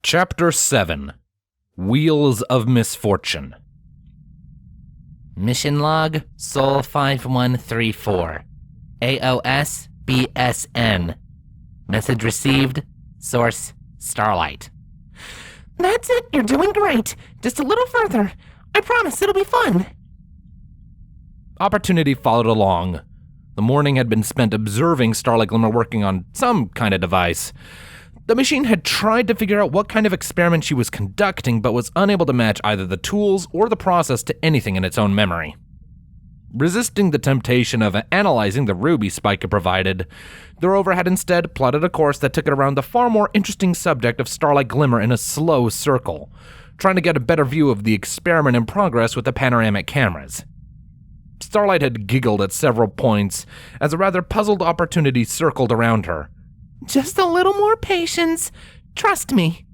Chapter 7 Wheels of Misfortune. Mission log, Sol 5134. AOS BSN. Message received. Source, Starlight. That's it, you're doing great. Just a little further. I promise it'll be fun. Opportunity followed along. The morning had been spent observing Starlight Glimmer working on some kind of device. The machine had tried to figure out what kind of experiment she was conducting, but was unable to match either the tools or the process to anything in its own memory. Resisting the temptation of analyzing the ruby Spike had provided, the rover had instead plotted a course that took it around the far more interesting subject of Starlight Glimmer in a slow circle, trying to get a better view of the experiment in progress with the panoramic cameras. Starlight had giggled at several points as a rather puzzled Opportunity circled around her. Just a little more patience. Trust me.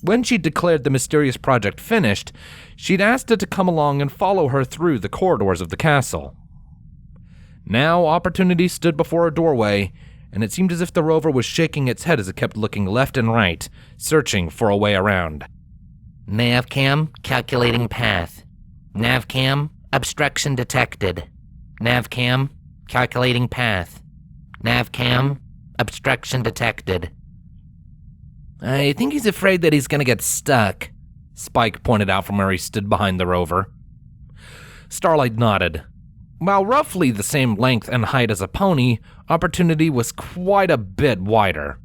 When she'd declared the mysterious project finished, she'd asked it to come along and follow her through the corridors of the castle. Now Opportunity stood before a doorway, and it seemed as if the rover was shaking its head as it kept looking left and right, searching for a way around. Navcam, calculating path. Navcam, obstruction detected. Navcam, calculating path. Navcam, obstruction detected. I think he's afraid that he's gonna get stuck, Spike pointed out from where he stood behind the rover. Starlight nodded. While roughly the same length and height as a pony, Opportunity was quite a bit wider.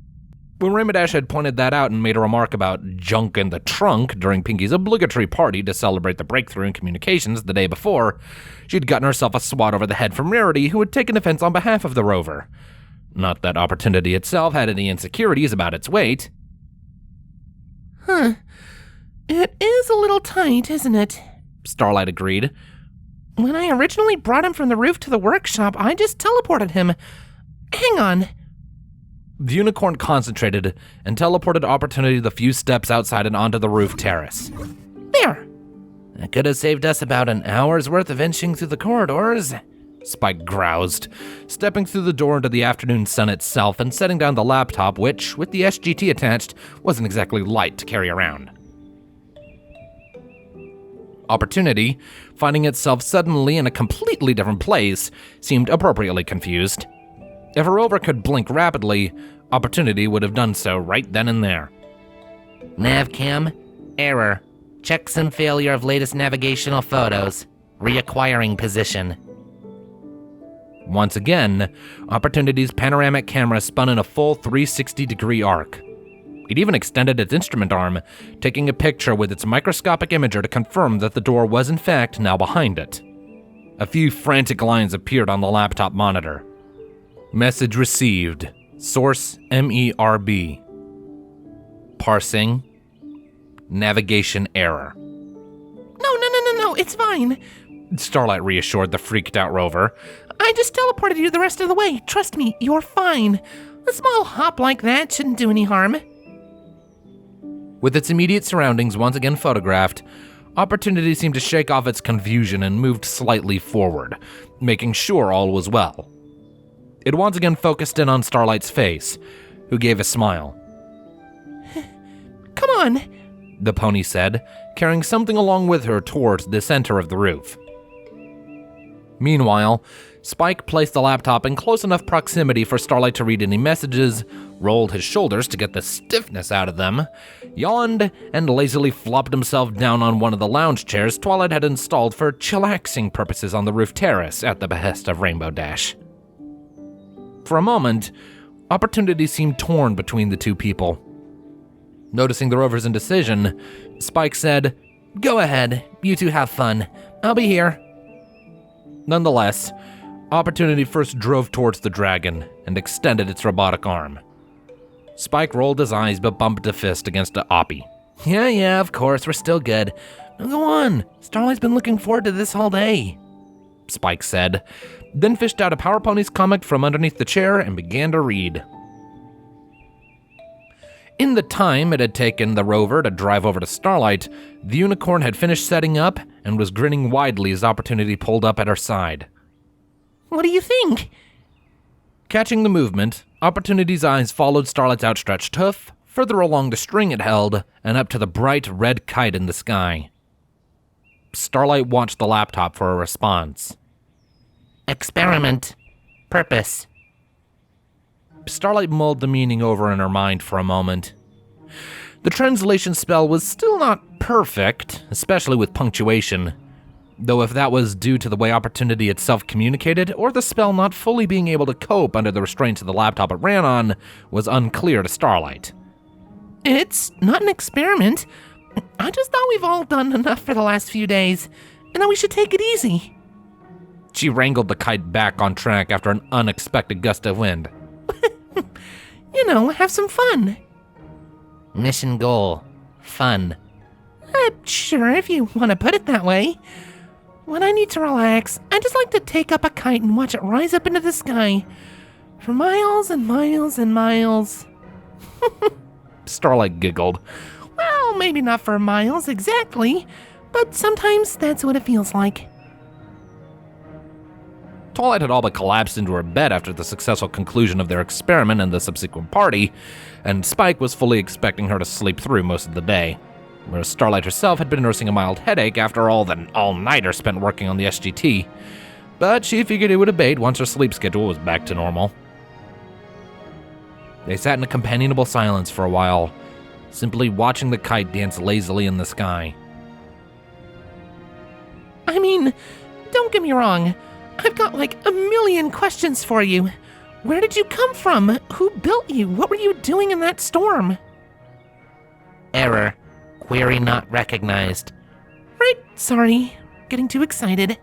When Raymadash had pointed that out and made a remark about junk in the trunk during Pinky's obligatory party to celebrate the breakthrough in communications the day before, she'd gotten herself a swat over the head from Rarity, who had taken offense on behalf of the rover. Not that Opportunity itself had any insecurities about its weight. It is a little tight, isn't it? Starlight agreed. When I originally brought him from the roof to the workshop, I just teleported him. Hang on. The unicorn concentrated and teleported Opportunity the few steps outside and onto the roof terrace. There. That could have saved us about an hour's worth of inching through the corridors, Spike groused, stepping through the door into the afternoon sun itself and setting down the laptop, which, with the SGT attached, wasn't exactly light to carry around. Opportunity, finding itself suddenly in a completely different place, seemed appropriately confused. If a rover could blink rapidly, Opportunity would have done so right then and there. Navcam, error. Checksum failure of latest navigational photos. Reacquiring position. Once again, Opportunity's panoramic camera spun in a full 360-degree arc. It even extended its instrument arm, taking a picture with its microscopic imager to confirm that the door was in fact now behind it. A few frantic lines appeared on the laptop monitor. Message received. Source MERB. Parsing. Navigation error. No, it's fine. Starlight reassured the freaked-out rover. I just teleported you the rest of the way. Trust me, you're fine. A small hop like that shouldn't do any harm. With its immediate surroundings once again photographed, Opportunity seemed to shake off its confusion and moved slightly forward, making sure all was well. It once again focused in on Starlight's face, who gave a smile. Come on, the pony said, carrying something along with her towards the center of the roof. Meanwhile, Spike placed the laptop in close enough proximity for Starlight to read any messages, rolled his shoulders to get the stiffness out of them, yawned, and lazily flopped himself down on one of the lounge chairs Twilight had installed for chillaxing purposes on the roof terrace at the behest of Rainbow Dash. For a moment, Opportunity seemed torn between the two people. Noticing the rover's indecision, Spike said, "Go ahead, you two have fun. I'll be here." Nonetheless, Opportunity first drove towards the dragon and extended its robotic arm. Spike rolled his eyes but bumped a fist against a Oppie. Yeah, of course, we're still good. Now go on, Starlight's been looking forward to this all day," Spike said, then fished out a Power Ponies comic from underneath the chair and began to read. In the time it had taken the rover to drive over to Starlight, the unicorn had finished setting up and was grinning widely as Opportunity pulled up at her side. What do you think? Catching the movement, Opportunity's eyes followed Starlight's outstretched hoof, further along the string it held, and up to the bright red kite in the sky. Starlight watched the laptop for a response. Experiment. Purpose. Starlight mulled the meaning over in her mind for a moment. The translation spell was still not perfect, especially with punctuation, though if that was due to the way Opportunity itself communicated, or the spell not fully being able to cope under the restraints of the laptop it ran on, was unclear to Starlight. It's not an experiment. I just thought we've all done enough for the last few days, and that we should take it easy. She wrangled the kite back on track after an unexpected gust of wind. Have some fun. Mission goal. Fun. Sure, if you want to put it that way. When I need to relax, I just like to take up a kite and watch it rise up into the sky. For miles and miles and miles. Starlight giggled. Well, maybe not for miles exactly, but sometimes that's what it feels like. Twilight had all but collapsed into her bed after the successful conclusion of their experiment and the subsequent party, and Spike was fully expecting her to sleep through most of the day, whereas Starlight herself had been nursing a mild headache after all the all-nighter spent working on the SGT, but she figured it would abate once her sleep schedule was back to normal. They sat in a companionable silence for a while, simply watching the kite dance lazily in the sky. I mean, don't get me wrong. I've got like a million questions for you. Where did you come from? Who built you? What were you doing in that storm? Error. Query not recognized. Right, sorry. Getting too excited.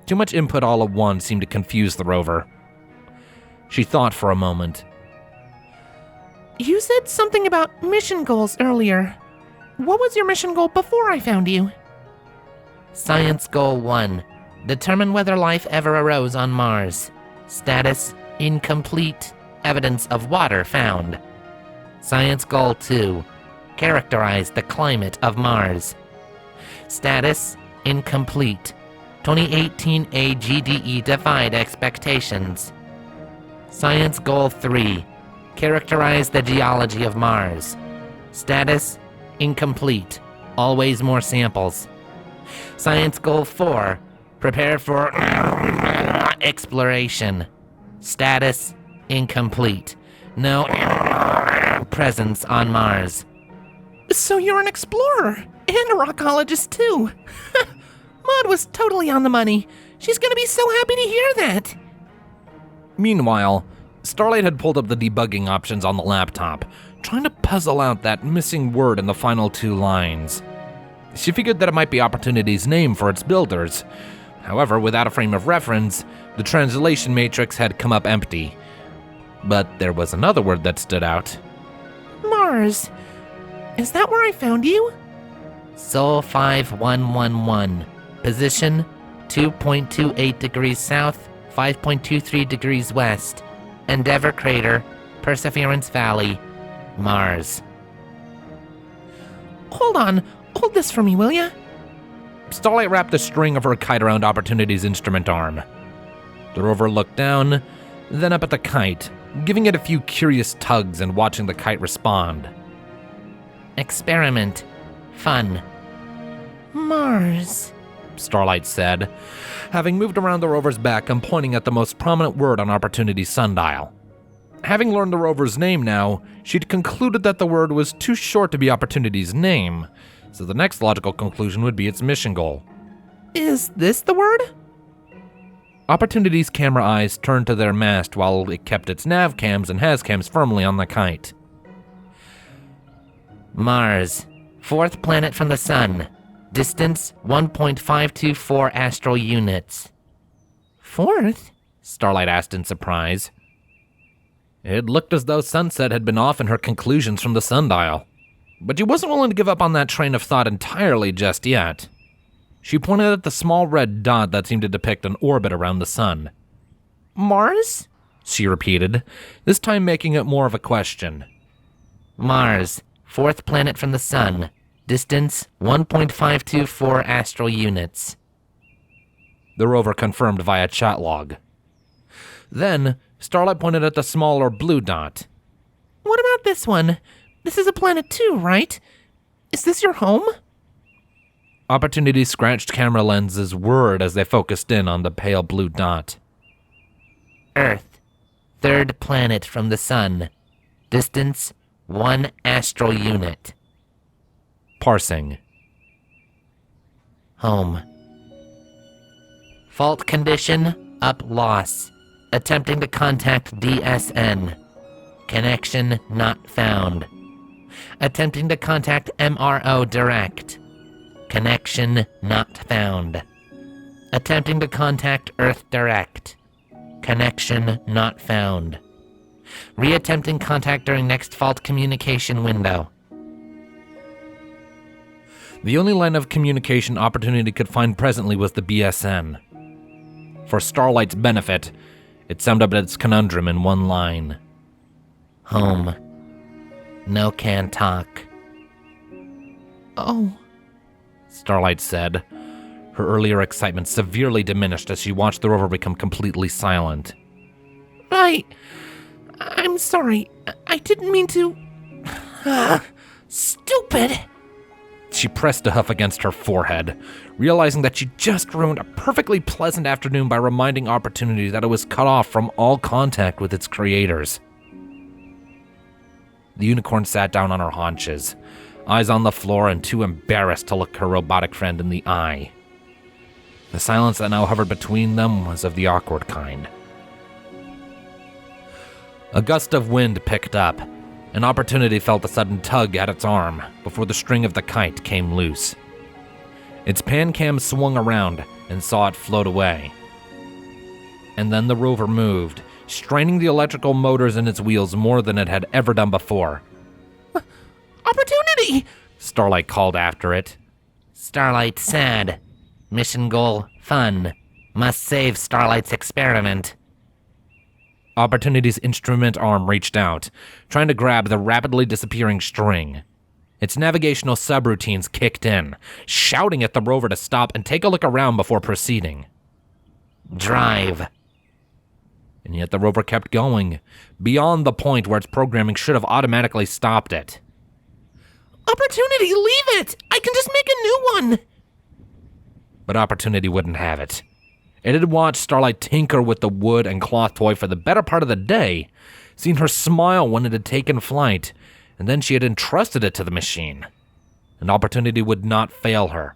Too much input all at once seemed to confuse the rover. She thought for a moment. You said something about mission goals earlier. What was your mission goal before I found you? Science Goal 1. Determine whether life ever arose on Mars. Status: incomplete. Evidence of water found. Science Goal 2. Characterize the climate of Mars. Status: incomplete. 2018 AGDE defied expectations. Science Goal 3. Characterize the geology of Mars. Status: incomplete. Always more samples. Science Goal 4. Prepare for exploration. Status: incomplete. No presence on Mars. So you're an explorer and a rockologist too. Maud was totally on the money. She's gonna be so happy to hear that. Meanwhile, Starlight had pulled up the debugging options on the laptop, trying to puzzle out that missing word in the final two lines. She figured that it might be Opportunity's name for its builders. However, without a frame of reference, the translation matrix had come up empty. But there was another word that stood out. Mars. Is that where I found you? Sol 5111. Position: 2.28 degrees south, 5.23 degrees west. Endeavor Crater, Perseverance Valley, Mars. Hold on. Hold this for me, will ya? Starlight wrapped the string of her kite around Opportunity's instrument arm. The rover looked down, then up at the kite, giving it a few curious tugs and watching the kite respond. Experiment. Fun. Mars. Starlight said, having moved around the rover's back and pointing at the most prominent word on Opportunity's sundial. Having learned the rover's name now, she'd concluded that the word was too short to be Opportunity's name, so the next logical conclusion would be its mission goal. Is this the word? Opportunity's camera eyes turned to their mast while it kept its nav cams and has cams firmly on the kite. Mars. Fourth planet from the sun. Distance 1.524 astral units. Fourth? Starlight asked in surprise. It looked as though Sunset had been off in her conclusions from the sundial, but she wasn't willing to give up on that train of thought entirely just yet. She pointed at the small red dot that seemed to depict an orbit around the sun. Mars? She repeated, this time making it more of a question. Mars. Fourth planet from the sun. Distance 1.524 astral units. The rover confirmed via chat log. Then, Starlight pointed at the smaller blue dot. What about this one? This is a planet too, right? Is this your home? Opportunity scratched camera lenses whirred as they focused in on the pale blue dot. Earth, third planet from the sun. Distance, 1 astral unit. Parsing. Home. Fault condition, up loss. Attempting to contact DSN. Connection not found. Attempting to contact MRO direct. Connection not found. Attempting to contact Earth direct. Connection not found. Reattempting contact during next fault communication window. The only line of communication Opportunity could find presently was the BSN. For Starlight's benefit, it summed up its conundrum in one line. Home. No can talk. Oh, Starlight said. Her earlier excitement severely diminished as she watched the rover become completely silent. I'm sorry. I didn't mean to... Stupid! She pressed a huff against her forehead, realizing that she just ruined a perfectly pleasant afternoon by reminding Opportunity that it was cut off from all contact with its creators. The unicorn sat down on her haunches, eyes on the floor and too embarrassed to look her robotic friend in the eye. The silence that now hovered between them was of the awkward kind. A gust of wind picked up, and Opportunity felt a sudden tug at its arm before the string of the kite came loose. Its pan cam swung around and saw it float away. And then the rover moved, straining the electrical motors in its wheels more than it had ever done before. Opportunity! Starlight called after it. Starlight sad. Mission goal, fun. Must save Starlight's experiment. Opportunity's instrument arm reached out, trying to grab the rapidly disappearing string. Its navigational subroutines kicked in, shouting at the rover to stop and take a look around before proceeding. Drive. And yet the rover kept going, beyond the point where its programming should have automatically stopped it. Opportunity, leave it! I can just make a new one! But Opportunity wouldn't have it. It had watched Starlight tinker with the wood and cloth toy for the better part of the day, seen her smile when it had taken flight, and then she had entrusted it to the machine. And Opportunity would not fail her.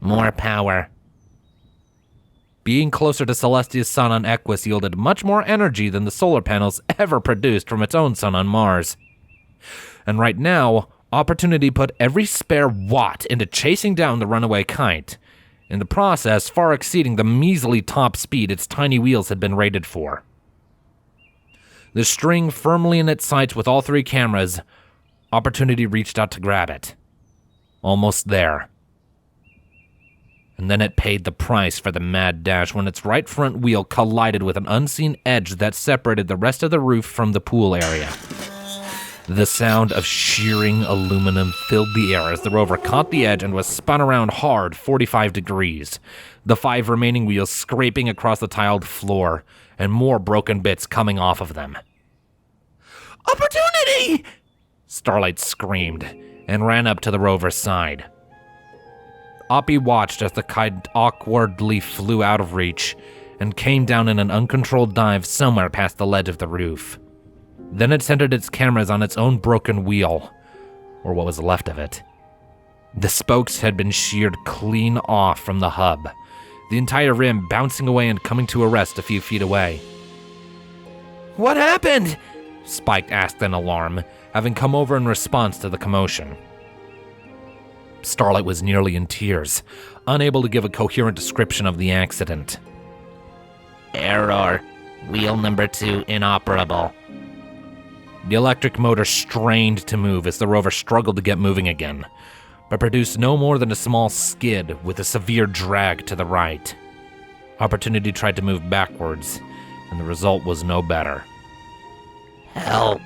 More power. Being closer to Celestia's sun on Equus yielded much more energy than the solar panels ever produced from its own sun on Mars. And right now, Opportunity put every spare watt into chasing down the runaway kite, in the process far exceeding the measly top speed its tiny wheels had been rated for. The string firmly in its sights with all three cameras, Opportunity reached out to grab it. Almost there. And then it paid the price for the mad dash when its right front wheel collided with an unseen edge that separated the rest of the roof from the pool area. The sound of shearing aluminum filled the air as the rover caught the edge and was spun around hard 45 degrees, the 5 remaining wheels scraping across the tiled floor, and more broken bits coming off of them. Opportunity! Starlight screamed and ran up to the rover's side. Oppie watched as the kite awkwardly flew out of reach and came down in an uncontrolled dive somewhere past the ledge of the roof. Then it centered its cameras on its own broken wheel, or what was left of it. The spokes had been sheared clean off from the hub, the entire rim bouncing away and coming to a rest a few feet away. What happened? Spike asked in alarm, having come over in response to the commotion. Starlight was nearly in tears, unable to give a coherent description of the accident. Error. Wheel number 2 inoperable. The electric motor strained to move as the rover struggled to get moving again, but produced no more than a small skid with a severe drag to the right. Opportunity tried to move backwards, and the result was no better. Help.